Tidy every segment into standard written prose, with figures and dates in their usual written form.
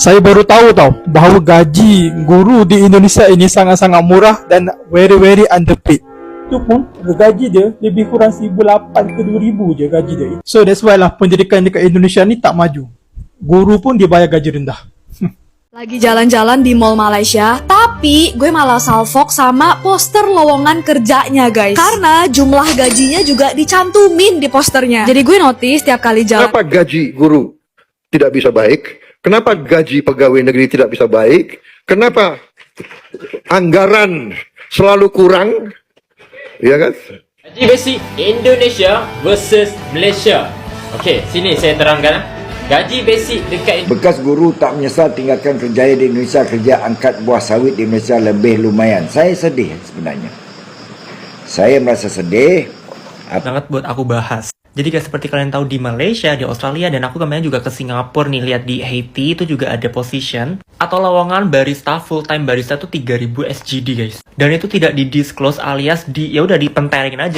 Saya baru tahu bahawa gaji guru di Indonesia ini sangat-sangat murah dan very underpaid. Itu pun gaji dia lebih kurang 1,800 ke 2,000 je gaji dia. So that's why lah pendidikan dekat Indonesia ni tak maju. Guru pun dibayar gaji rendah. Lagi jalan-jalan di mall Malaysia, tapi gue malah salfok sama poster lowongan kerjanya guys. Karena jumlah gajinya juga dicantumin di posternya. Jadi gue notice tiap kali jalan. Kenapa gaji guru tidak bisa baik? Kenapa gaji pegawai negeri tidak bisa baik? Kenapa anggaran selalu kurang? Ya kan? Gaji basic Indonesia versus Malaysia. Okey, sini saya terangkan. Gaji basic dekat Bekas guru tak menyesal tinggalkan kerjaya di Indonesia. Kerja angkat buah sawit di Malaysia lebih lumayan. Saya sedih sebenarnya. Saya merasa sedih. Banget buat aku bahas. Jadi guys, seperti kalian tahu di Malaysia, di Australia, dan aku kemarin juga ke Singapura nih, lihat di Haiti itu juga ada position atau lowongan barista, full time barista tuh 3000 SGD guys. Dan itu tidak di disclose alias ya udah dipentelin aja.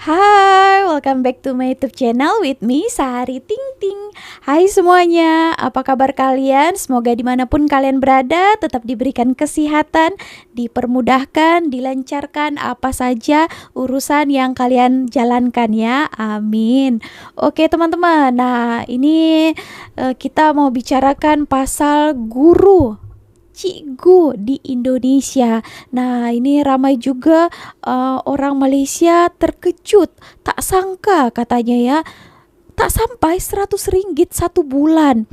Hai, welcome back to my YouTube channel with me, Sari Ting Ting. Hai semuanya, apa kabar kalian? Semoga dimanapun kalian berada tetap diberikan kesehatan, dipermudahkan, dilancarkan apa saja urusan yang kalian jalankan ya, amin. Oke teman-teman, nah ini kita mau bicarakan pasal guru, cikgu di Indonesia. Nah ini ramai juga orang Malaysia terkejut, tak sangka katanya ya, tak sampai 100 ringgit satu bulan.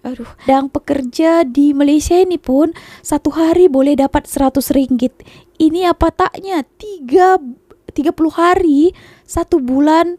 Aduh, dan pekerja di Malaysia ini pun satu hari boleh dapat 100 ringgit. Ini apa taknya 30 hari satu bulan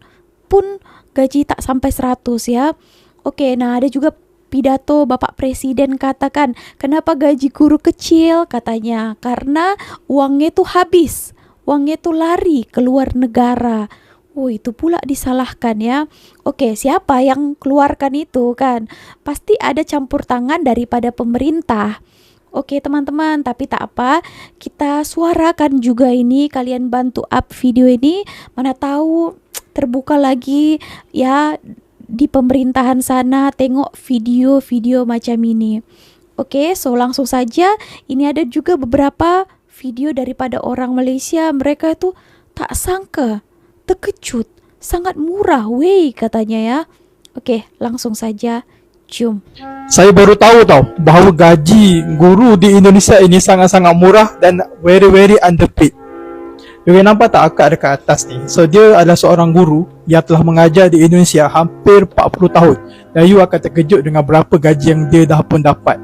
pun gaji tak sampai 100 ya. Oke, nah ada juga pidato Bapak Presiden katakan, kenapa gaji guru kecil? Katanya, karena uangnya tuh habis, uangnya tuh lari ke luar negara. Oh itu pula disalahkan ya. Oke, siapa yang keluarkan itu kan? Pasti ada campur tangan daripada pemerintah. Oke teman-teman, tapi tak apa, kita suarakan juga ini, kalian bantu up video ini, mana tahu terbuka lagi ya di pemerintahan sana, tengok video-video macam ini. Oke, so langsung saja. Ini ada juga beberapa video daripada orang Malaysia. Mereka itu tak sangka, terkejut, sangat murah weh katanya ya. Oke, langsung saja. Jom. Saya baru tahu bahawa gaji guru di Indonesia ini sangat-sangat murah dan very underpaid. You nampak tak akak dekat atas ni? So dia adalah seorang guru yang telah mengajar di Indonesia hampir 40 tahun. Dan you akan terkejut dengan berapa gaji yang dia dah pun dapat.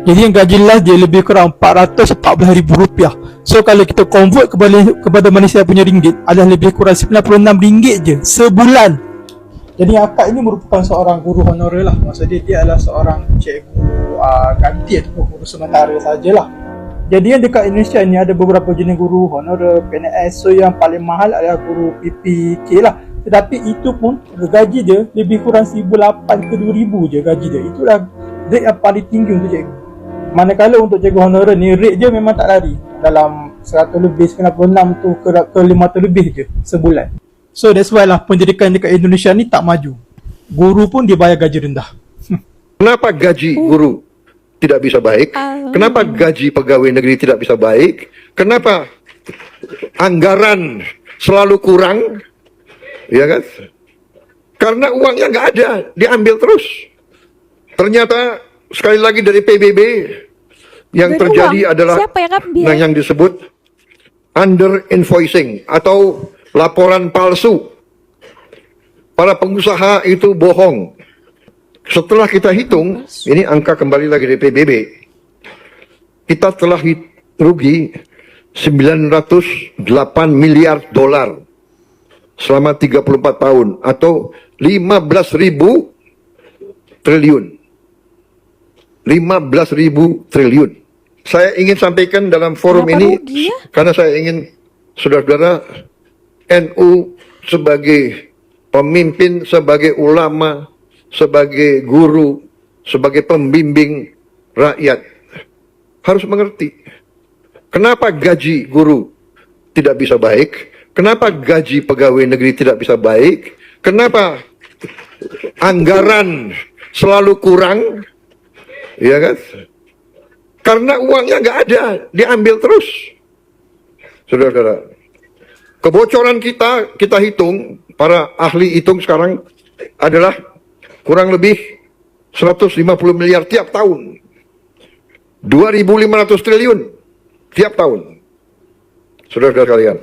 Jadi yang gaji last dia lebih kurang RM414,000. So kalau kita convert kepada Malaysia punya ringgit, adalah lebih kurang RM96 je sebulan. Jadi akak ini merupakan seorang guru honorer lah. Maksudnya dia adalah seorang cikgu ganti ataupun guru sementara sajalah. Jadi yang dekat Indonesia ni ada beberapa jenis guru honorer, PNS. So yang paling mahal adalah guru PPK lah. Tetapi itu pun gaji dia lebih kurang 1,800 ke 2,000 je gaji dia. Itulah rate yang paling tinggi untuk cikgu. Manakala untuk cikgu honorer ni rate dia memang tak lari, dalam 100 lebih, 96 tu ke 500 lebih je sebulan. So that's why lah pendidikan dekat Indonesia ni tak maju. Guru pun dibayar gaji rendah. Kenapa gaji guru tidak bisa baik? Kenapa gaji pegawai negeri tidak bisa baik? Kenapa anggaran selalu kurang? Ya kan? Karena uangnya nggak ada, diambil terus. Ternyata sekali lagi dari PBB yang terjadi adalah yang disebut under invoicing atau laporan palsu. Para pengusaha itu bohong. Setelah kita hitung, ini angka kembali lagi dari PBB, kita telah rugi 908 miliar dolar selama 34 tahun atau 15.000 triliun. 15.000 triliun. Saya ingin sampaikan dalam forum ini, karena saya ingin saudara-saudara NU sebagai pemimpin, sebagai ulama, sebagai guru, sebagai pembimbing rakyat harus mengerti kenapa gaji guru tidak bisa baik, Kenapa gaji pegawai negeri tidak bisa baik? Kenapa anggaran selalu kurang? Ya kan? Karena uangnya nggak ada, diambil terus. Saudara-saudara, kebocoran kita hitung, para ahli hitung sekarang adalah kurang lebih 150 miliar tiap tahun. 2.500 triliun tiap tahun. Saudara-saudara kalian.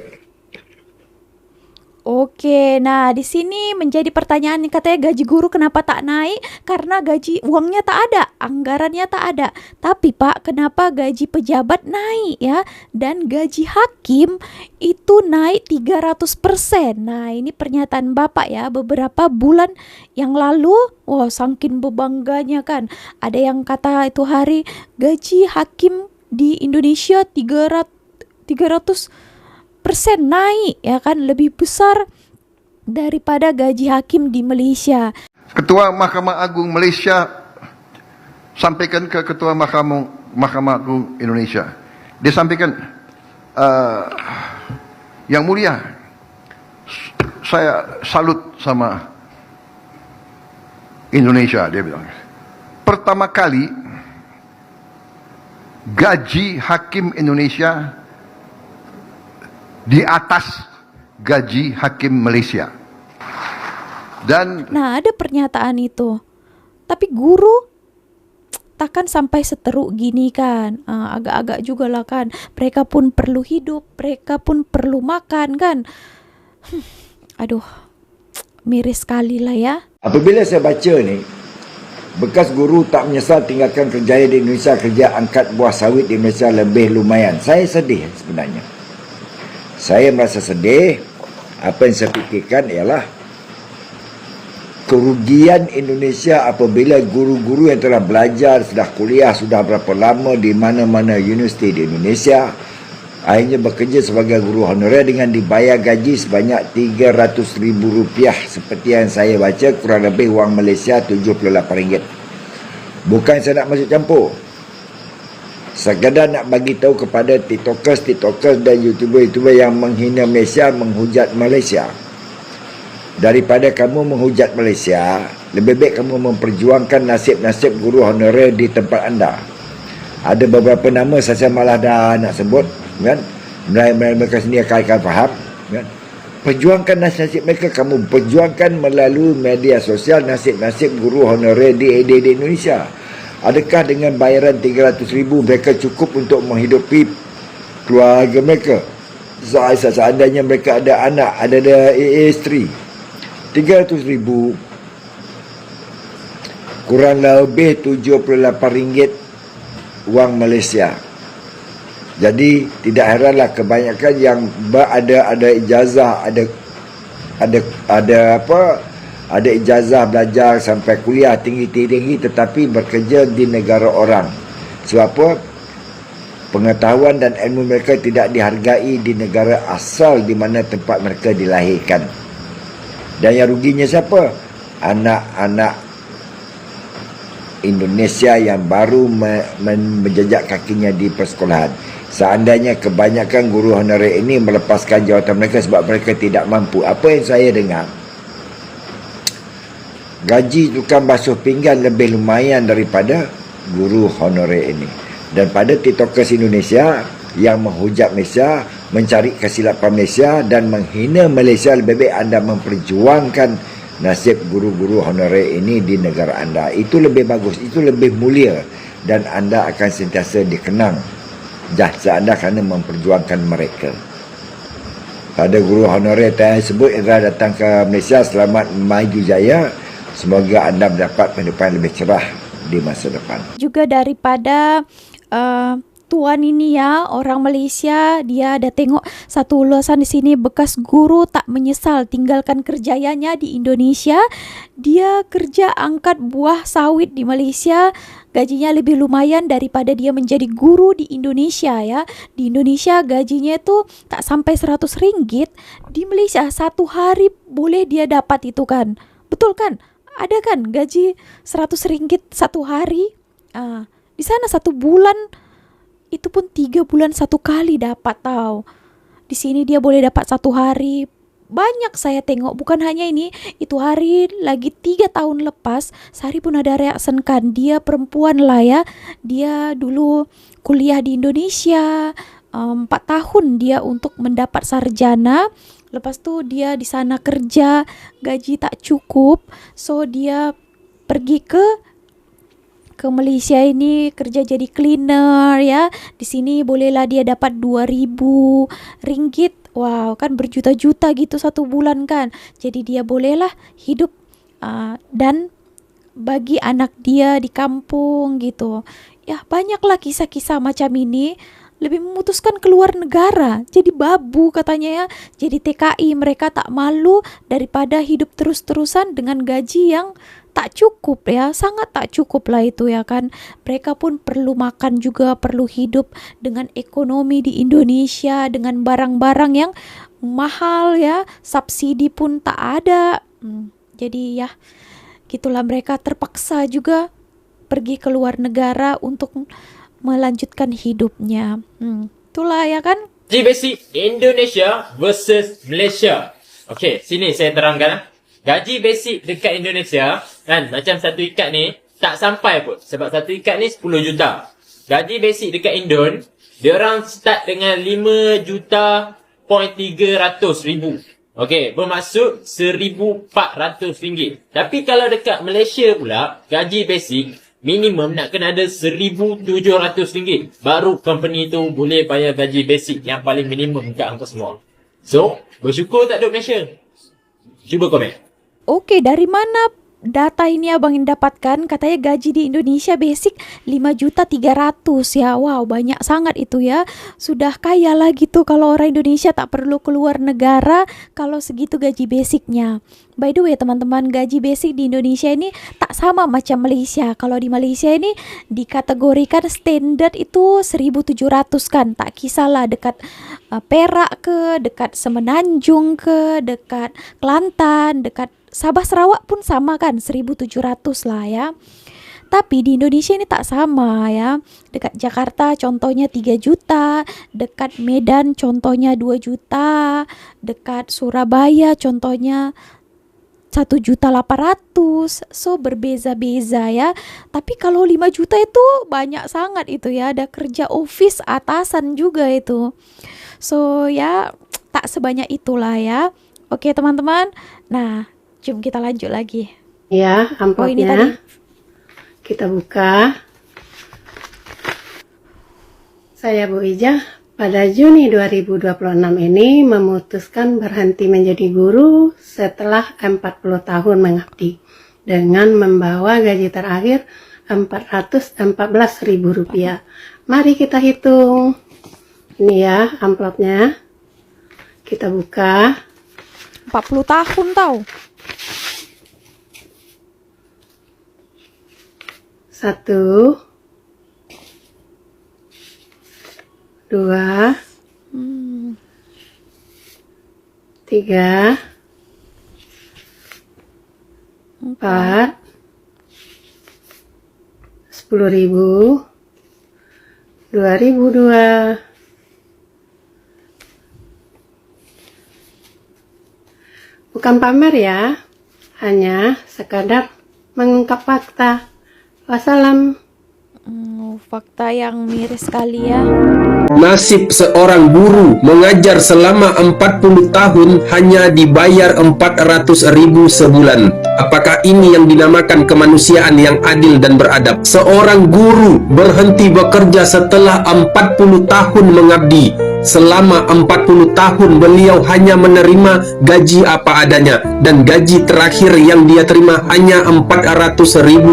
Oke, nah di sini menjadi pertanyaan nih, katanya gaji guru kenapa tak naik? Karena gaji uangnya tak ada, anggarannya tak ada. Tapi Pak, kenapa gaji pejabat naik ya? Dan gaji hakim itu naik 300%. Nah, ini pernyataan Bapak ya beberapa bulan yang lalu. Wah, saking bebangganya kan. Ada yang kata itu hari gaji hakim di Indonesia 300% naik ya kan, lebih besar daripada gaji hakim di Malaysia. Ketua Mahkamah Agung Malaysia sampaikan ke Ketua Mahkamah Agung Indonesia. Dia sampaikan, Yang Mulia, saya salut sama Indonesia, dia bilang. Pertama kali gaji hakim Indonesia di atas gaji hakim Malaysia. Dan Nah, ada pernyataan itu. Tapi guru takkan sampai seteruk gini kan. Agak-agak juga lah kan. Mereka pun perlu hidup, mereka pun perlu makan kan. Aduh, miris sekali lah ya. Apabila saya baca ni, bekas guru tak menyesal tinggalkan kerjaya di Indonesia, kerja angkat buah sawit di Malaysia lebih lumayan. Saya sedih sebenarnya. Saya merasa sedih. Apa yang saya fikirkan ialah kerugian Indonesia apabila guru-guru yang telah belajar, sudah kuliah, sudah berapa lama di mana-mana universiti di Indonesia, akhirnya bekerja sebagai guru honorer dengan dibayar gaji sebanyak RM300,000, seperti yang saya baca, kurang lebih wang Malaysia RM78. Bukan saya nak masuk campur, sekadar nak bagi tahu kepada tiktokers dan youtuber yang menghina Malaysia, menghujat Malaysia. Daripada kamu menghujat Malaysia, lebih baik kamu memperjuangkan nasib-nasib guru honorer di tempat anda. Ada beberapa nama saya malah dah nak sebut, kan? Mereka sendiri akan faham, kan? Perjuangkan nasib mereka, kamu perjuangkan melalui media sosial nasib-nasib guru honorer di Indonesia. Adakah dengan bayaran RM300,000 mereka cukup untuk menghidupi keluarga mereka? Seandainya mereka ada anak, ada isteri, RM300,000 kurang lebih RM78 wang Malaysia. Jadi tidak heranlah kebanyakan yang ada ijazah, ada ijazah belajar sampai kuliah tinggi tetapi bekerja di negara orang. Sebab apa? Pengetahuan dan ilmu mereka tidak dihargai di negara asal di mana tempat mereka dilahirkan. Dan yang ruginya siapa? Anak-anak Indonesia yang baru menjejak kakinya di persekolahan. Seandainya kebanyakan guru honorer ini melepaskan jawatan mereka sebab mereka tidak mampu. Apa yang saya dengar, gaji tukang basuh pinggan lebih lumayan daripada guru honorer ini. Dan pada tiktokers Indonesia yang menghujat Malaysia, mencari kesilapan Malaysia dan menghina Malaysia, lebih baik anda memperjuangkan nasib guru-guru honorer ini di negara anda. Itu lebih bagus, itu lebih mulia, dan anda akan sentiasa dikenang jasa anda kerana memperjuangkan mereka. Pada guru honorer saya sebut yang telah datang ke Malaysia, selamat maju jaya. Semoga anda mendapat kehidupan lebih cerah di masa depan. Juga daripada tuan ini ya, orang Malaysia, dia ada tengok satu ulasan di sini, bekas guru tak menyesal tinggalkan kerjayanya di Indonesia. Dia kerja angkat buah sawit di Malaysia, gajinya lebih lumayan daripada dia menjadi guru di Indonesia ya. Di Indonesia gajinya itu tak sampai RM100. Di Malaysia satu hari boleh dia dapat itu kan. Betul kan? Ada kan gaji RM100 satu hari? Di sana 1 bulan itu pun 3 bulan 1 kali dapat tahu. di sini dia boleh dapat 1 hari. Banyak saya tengok, bukan hanya ini, itu hari lagi 3 tahun lepas, sehari pun ada reaction kan, dia perempuan lah ya, dia dulu kuliah di Indonesia, 4 tahun dia untuk mendapat sarjana, lepas tu dia di sana kerja, gaji tak cukup, so dia pergi ke Malaysia ini kerja jadi cleaner ya, di sini bolehlah dia dapat 2.000 ringgit. Wow, kan berjuta-juta gitu 1 bulan kan. Jadi dia bolehlah hidup dan bagi anak dia di kampung gitu. Ya, banyaklah kisah-kisah macam ini. Lebih memutuskan keluar negara. Jadi babu katanya ya. Jadi TKI, mereka tak malu daripada hidup terus-terusan dengan gaji yang tak cukup ya, sangat tak cukup lah itu ya kan. Mereka pun perlu makan juga, perlu hidup dengan ekonomi di Indonesia, dengan barang-barang yang mahal ya, subsidi pun tak ada. Jadi ya, gitulah, mereka terpaksa juga pergi ke luar negara untuk melanjutkan hidupnya. Itulah ya kan. Gaji basic Indonesia versus Malaysia. Okey, sini saya terangkan. Gaji basic dekat Indonesia kan, macam satu ikat ni tak sampai pun, sebab satu ikat ni 10 juta. Gaji basic dekat Indon, dia orang start dengan 5 juta point 300 ribu. Okey, bermaksud 1,400 ringgit. Tapi kalau dekat Malaysia pula, gaji basic minimum nak kena ada 1,700 ringgit. Baru company tu boleh bayar gaji basic yang paling minimum dekat hangpa semua. So, bersyukur tak duduk Malaysia. Cuba komen. Oke, dari mana data ini abang yang dapatkan? Katanya gaji di Indonesia basic 5.300.000 ya. Wow, banyak sangat itu ya. Sudah kaya lah gitu kalau orang Indonesia tak perlu keluar negara kalau segitu gaji basicnya. By the way teman-teman, gaji basic di Indonesia ini tak sama macam Malaysia. Kalau di Malaysia ini dikategorikan standar itu 1.700 kan. Tak kisahlah dekat Perak ke, dekat Semenanjung ke, dekat Kelantan, dekat Sabah Sarawak pun sama kan, 1.700 lah ya. Tapi di Indonesia ini tak sama ya. Dekat Jakarta contohnya 3 juta, dekat Medan contohnya 2 juta, dekat Surabaya contohnya 1.800.000. So berbeza-beza ya. Tapi kalau 5 juta itu banyak sangat itu ya. Ada kerja office atasan juga itu. So ya tak sebanyak itulah ya. Oke teman-teman. Nah, jom kita lanjut lagi. Ya, amplopnya. Ini tadi. Kita buka. Saya Bu Ijah pada Juni 2026 ini memutuskan berhenti menjadi guru setelah 40 tahun mengabdi dengan membawa gaji terakhir Rp414.000. Mari kita hitung. Ini ya amplopnya. Kita buka. 40 tahun tau. 1, 2, 3, 4, 10.000, 2.002. Bukan pamer ya, hanya sekadar mengungkap fakta. Wassalam. Fakta yang miris sekali ya. Nasib seorang guru mengajar selama 40 tahun hanya dibayar 400.000 sebulan. Apakah ini yang dinamakan kemanusiaan yang adil dan beradab? Seorang guru berhenti bekerja setelah 40 tahun mengabdi. Selama 40 tahun beliau hanya menerima gaji apa adanya, dan gaji terakhir yang dia terima hanya Rp400.000.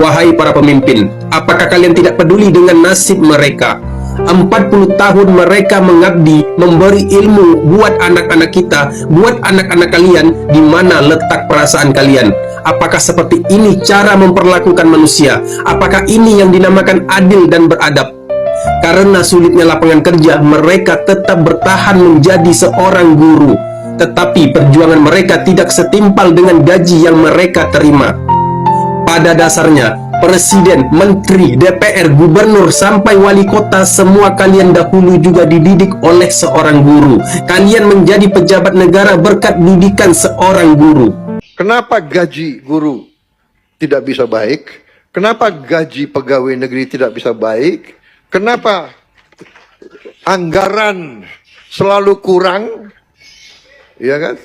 Wahai para pemimpin, apakah kalian tidak peduli dengan nasib mereka? 40 tahun mereka mengabdi, memberi ilmu buat anak-anak kita, buat anak-anak kalian. Di mana letak perasaan kalian? Apakah seperti ini cara memperlakukan manusia? Apakah ini yang dinamakan adil dan beradab? Karena sulitnya lapangan kerja, mereka tetap bertahan menjadi seorang guru. Tetapi perjuangan mereka tidak setimpal dengan gaji yang mereka terima. Pada dasarnya, presiden, menteri, DPR, gubernur, sampai wali kota, semua kalian dahulu juga dididik oleh seorang guru. Kalian menjadi pejabat negara berkat didikan seorang guru. Kenapa gaji guru tidak bisa baik? Kenapa gaji pegawai negeri tidak bisa baik? Kenapa anggaran selalu kurang? Ya kan?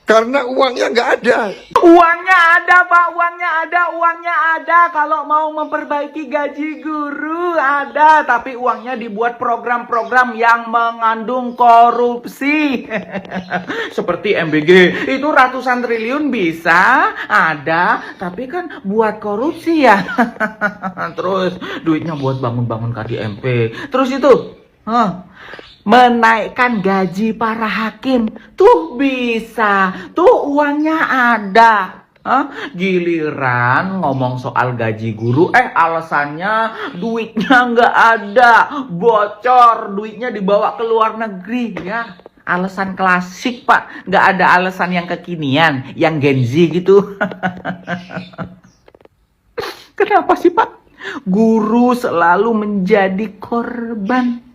Karena uangnya nggak ada. Uangnya ada, Pak. Uangnya ada. Kalau mau memperbaiki gaji guru ada, tapi uangnya dibuat program-program yang mengandung korupsi. Seperti MBG, itu ratusan triliun bisa ada, tapi kan buat korupsi ya. Terus duitnya buat bangun-bangun KDMP. Terus itu, menaikkan gaji para hakim tuh bisa, tuh uangnya ada. Giliran ngomong soal gaji guru, alasannya duitnya nggak ada, bocor, duitnya dibawa ke luar negeri ya. Alasan klasik, Pak, nggak ada alasan yang kekinian, yang Gen Z gitu. Kenapa sih, Pak? Guru selalu menjadi korban.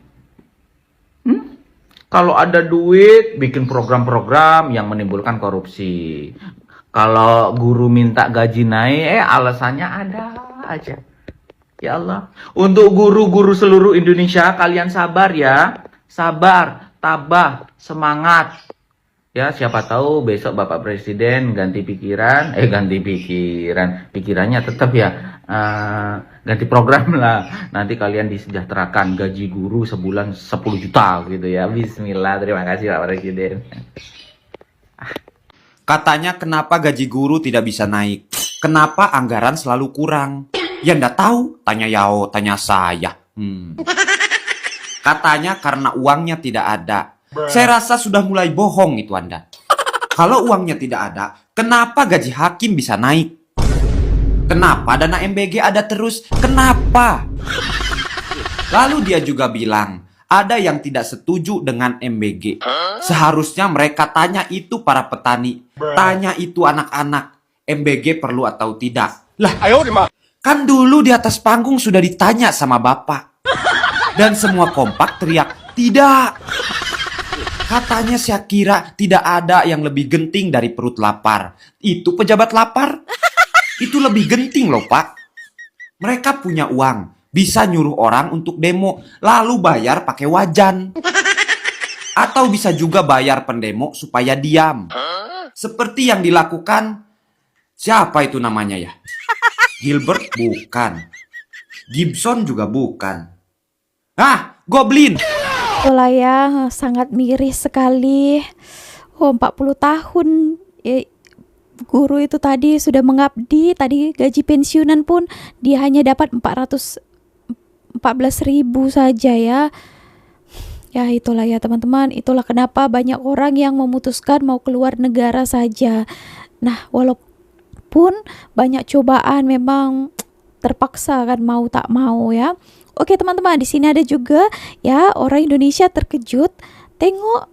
Kalau ada duit, bikin program-program yang menimbulkan korupsi. Kalau guru minta gaji naik, alasannya ada aja. Ya Allah. Untuk guru-guru seluruh Indonesia, kalian sabar ya. Sabar, tabah, semangat. Ya, siapa tahu besok Bapak Presiden ganti pikiran. Pikirannya tetap ya. Ganti program lah. Nanti kalian disejahterakan, gaji guru sebulan 10 juta gitu ya. Bismillah, terima kasih Pak Presiden. Katanya kenapa gaji guru tidak bisa naik? Kenapa anggaran selalu kurang? Ya ndak tahu, tanya Yao, tanya saya. Katanya karena uangnya tidak ada. Saya rasa sudah mulai bohong itu Anda. Kalau uangnya tidak ada, kenapa gaji hakim bisa naik? Kenapa dana MBG ada terus? Kenapa? Lalu dia juga bilang, ada yang tidak setuju dengan MBG. Seharusnya mereka tanya itu para petani. Tanya itu anak-anak. MBG perlu atau tidak. Lah, kan dulu di atas panggung sudah ditanya sama Bapak. Dan semua kompak teriak, tidak. Katanya saya kira tidak ada yang lebih genting dari perut lapar. Itu pejabat lapar. Itu lebih genting loh, Pak. Mereka punya uang. Bisa nyuruh orang untuk demo, lalu bayar pakai wajan. Atau bisa juga bayar pendemo supaya diam. Seperti yang dilakukan, siapa itu namanya ya? Gilbert bukan. Gibson juga bukan. Goblin! Itulah ya, sangat miris sekali. 40 tahun guru itu tadi sudah mengabdi, tadi gaji pensiunan pun dia hanya dapat 14.000 saja ya. Ya itulah ya teman-teman, itulah kenapa banyak orang yang memutuskan mau keluar negara saja. Nah, walaupun banyak cobaan memang terpaksa kan mau tak mau ya. Oke teman-teman, di sini ada juga ya orang Indonesia terkejut tengok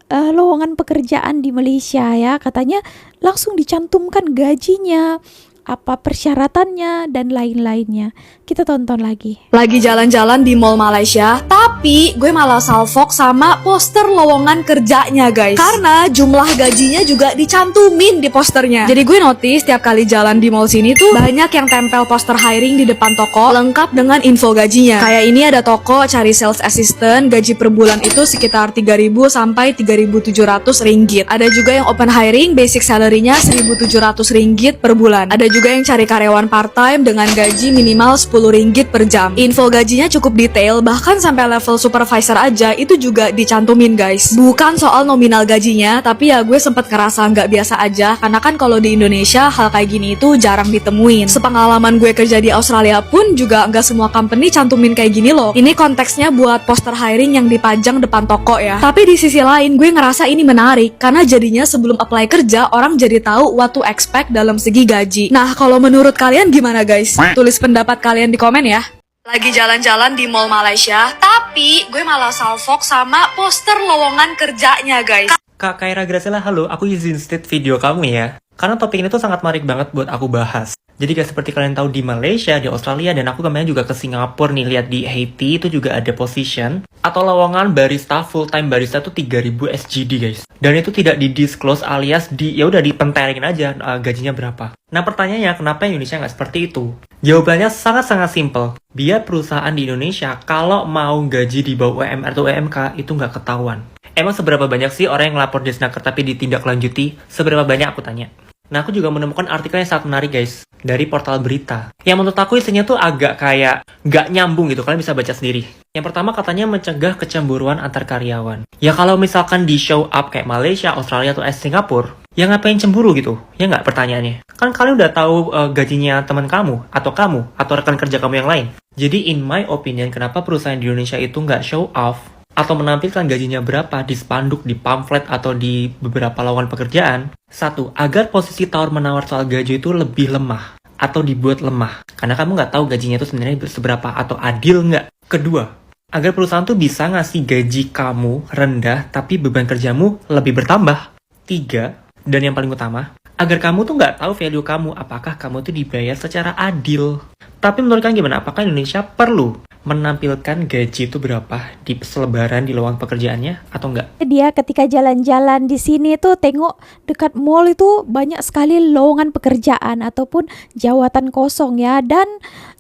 lowongan pekerjaan di Malaysia ya, katanya langsung dicantumkan gajinya, apa persyaratannya dan lain-lainnya. Kita tonton lagi. Lagi jalan-jalan di mall Malaysia, tapi gue malah salfok sama poster lowongan kerjanya guys. Karena jumlah gajinya juga dicantumin di posternya. Jadi gue notice tiap kali jalan di mall sini tuh banyak yang tempel poster hiring di depan toko lengkap dengan info gajinya. Kayak ini ada toko cari sales assistant, gaji per bulan itu sekitar 3.000 sampai 3.700 ringgit. Ada juga yang open hiring, basic salary-nya 1.700 ringgit per bulan. Ada juga yang cari karyawan part-time dengan gaji minimal 10 ringgit per jam. Info gajinya cukup detail, bahkan sampai level supervisor aja itu juga dicantumin guys. Bukan soal nominal gajinya, tapi ya gue sempet ngerasa nggak biasa aja, karena kan kalau di Indonesia hal kayak gini itu jarang ditemuin. Sepengalaman gue kerja di Australia pun juga nggak semua company cantumin kayak gini loh. Ini konteksnya buat poster hiring yang dipajang depan toko ya. Tapi di sisi lain gue ngerasa ini menarik, karena jadinya sebelum apply kerja orang jadi tahu what to expect dalam segi gaji. Nah, kalau menurut kalian gimana guys? Tulis pendapat kalian di komen ya. Lagi jalan-jalan di mall Malaysia, tapi gue malah salfok sama poster lowongan kerjanya guys. Kak Kaira Graciela, halo, aku izin state video kamu ya. karena topik ini tuh sangat menarik banget buat aku bahas. Jadi guys, seperti kalian tahu di Malaysia, di Australia, dan aku kemarin juga ke Singapura nih, lihat di Haiti itu juga ada position atau lowongan barista, full time barista tuh 3000 SGD guys. Dan itu tidak di disclose alias ya udah dipenterin aja gajinya berapa. Nah pertanyaannya, kenapa Indonesia nggak seperti itu? Jawabannya sangat-sangat simple. Biar perusahaan di Indonesia kalau mau gaji di bawah UMR atau UMK itu nggak ketahuan. Emang seberapa banyak sih orang yang ngelapor di Snaker tapi ditindaklanjuti? Seberapa banyak aku tanya? Nah, aku juga menemukan artikel yang sangat menarik guys, dari portal berita. Yang menurut aku isinya tuh agak kayak nggak nyambung gitu, kalian bisa baca sendiri. Yang pertama katanya mencegah kecemburuan antar karyawan. Ya kalau misalkan di show up kayak Malaysia, Australia, atau Singapura, ya ngapain cemburu gitu? Ya nggak pertanyaannya? Kan kalian udah tahu gajinya teman kamu, atau rekan kerja kamu yang lain. Jadi in my opinion, kenapa perusahaan di Indonesia itu nggak show off atau menampilkan gajinya berapa di spanduk, di pamflet, atau di beberapa lowongan pekerjaan? Satu, agar posisi tawar-menawar soal gaji itu lebih lemah atau dibuat lemah. Karena kamu nggak tahu gajinya itu sebenarnya seberapa atau adil nggak. Kedua, agar perusahaan tuh bisa ngasih gaji kamu rendah tapi beban kerjamu lebih bertambah. Tiga, dan yang paling utama, agar kamu tuh nggak tahu value kamu, apakah kamu tuh dibayar secara adil. Tapi menurut kalian gimana? Apakah Indonesia perlu menampilkan gaji itu berapa di selebaran di lowongan pekerjaannya atau enggak? Dia ketika jalan-jalan di sini tuh tengok dekat mall itu banyak sekali lowongan pekerjaan ataupun jawatan kosong ya, dan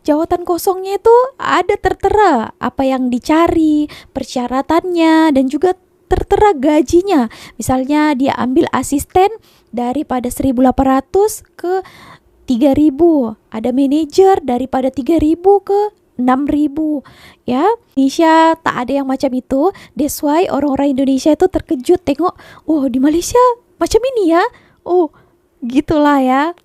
jawatan kosongnya itu ada tertera apa yang dicari, persyaratannya, dan juga tertera gajinya. Misalnya dia ambil asisten daripada 1.800 ke 3.000, ada manajer daripada 3.000 ke 6.000 ya. Indonesia tak ada yang macam itu. That's why orang-orang Indonesia itu terkejut tengok, oh di Malaysia macam ini ya. Oh gitulah ya.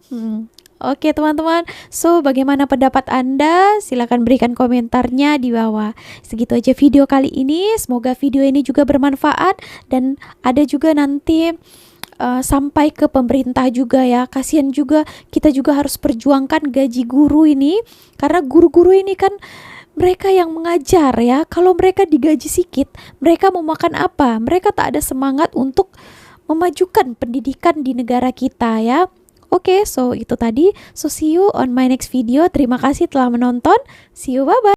Oke teman-teman, so bagaimana pendapat Anda? Silahkan berikan komentarnya di bawah. Segitu aja video kali ini. Semoga video ini juga bermanfaat dan ada juga nanti sampai ke pemerintah juga ya. Kasihan juga, kita juga harus perjuangkan gaji guru ini, karena guru-guru ini kan mereka yang mengajar ya. Kalau mereka digaji sedikit, mereka mau makan apa? Mereka tak ada semangat untuk memajukan pendidikan di negara kita ya. Oke, so itu tadi. So see you on my next video. Terima kasih telah menonton. See you, bye-bye.